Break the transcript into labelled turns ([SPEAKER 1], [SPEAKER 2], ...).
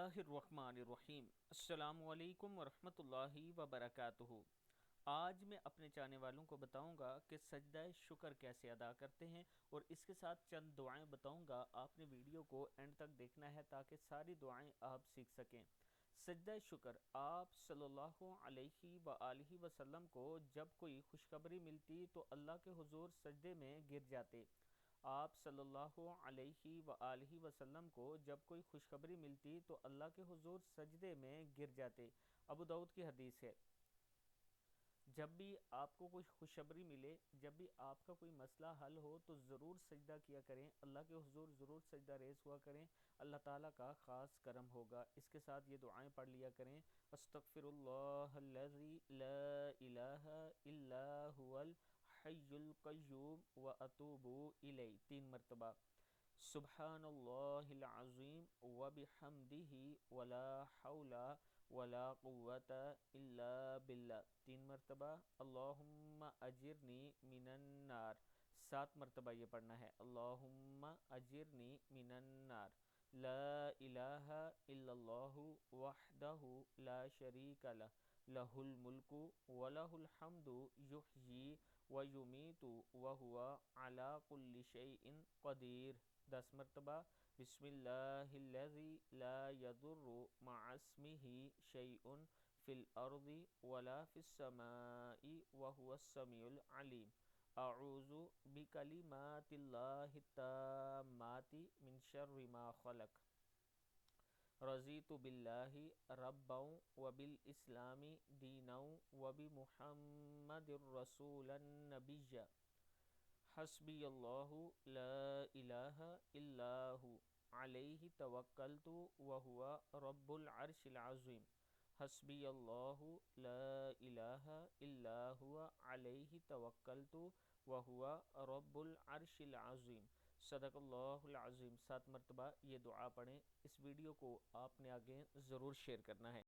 [SPEAKER 1] اللہ الرحمن الرحیم۔ السلام علیکم ورحمۃ اللہ وبرکاتہ۔ آج میں اپنے چاہنے والوں کو بتاؤں گا کہ سجدہ شکر کیسے ادا کرتے ہیں، اور اس کے ساتھ چند دعائیں بتاؤں گا۔ آپ نے ویڈیو کو اینڈ تک دیکھنا ہے تاکہ ساری دعائیں آپ سیکھ سکیں۔ سجدہ شکر، آپ صلی اللہ علیہ وآلہ وسلم کو جب کوئی خوشخبری ملتی تو اللہ کے حضور سجدے میں گر جاتے۔ آپ صلی اللہ علیہ وآلہ وسلم کو جب کوئی خوشخبری ملتی تو اللہ کے حضور سجدے میں گر جاتے۔ ابو داؤد کی حدیث ہے۔ جب بھی آپ کو کوئی خوشخبری ملے، جب بھی آپ کا کوئی مسئلہ حل ہو تو ضرور سجدہ کیا کریں، اللہ کے حضور ضرور سجدہ ریز ہوا کریں، اللہ تعالیٰ کا خاص کرم ہوگا۔ اس کے ساتھ یہ دعائیں پڑھ لیا کریں: استغفر اللہ الذی لا الہ الا هو الحی القیوم واتوب الیہ 3 مرتبہ، سبحان اللہ العظیم وبحمدہ ولا حول ولا قوة الا باللہ 3 مرتبہ، اللہم اجرنی من النار 7 مرتبہ یہ پڑھنا ہے، اللہم اجرنی من النار۔ لا الہ الا اللہ وحدہ لا شریک لہ، لہ الملک ولہ الحمد یحیی ویمیت وہو علی کل شیء قدیر 10 مرتبہ، بسم اللہ الذی لا یضر مع اسمہ شیء فی الارض ولا فی السماء وہو السمیع العلیم۔ اعوذ بکلمات اللہ التامات من شر ما خلق۔ رضیت باللہ ربا وبالاسلام دینا وبمحمد رسولا نبیا۔ حسبی اللہ لا الہ الا ہو علیہ توکلت وہو رب العرش العظیم۔ حسبی اللہ لا الہ الا ہو علیہ توکلت وہو رب العرش العظیم۔ صدق اللہ العظیم 7 مرتبہ یہ دعا پڑھیں۔ اس ویڈیو کو آپ نے آگے ضرور شیئر کرنا ہے۔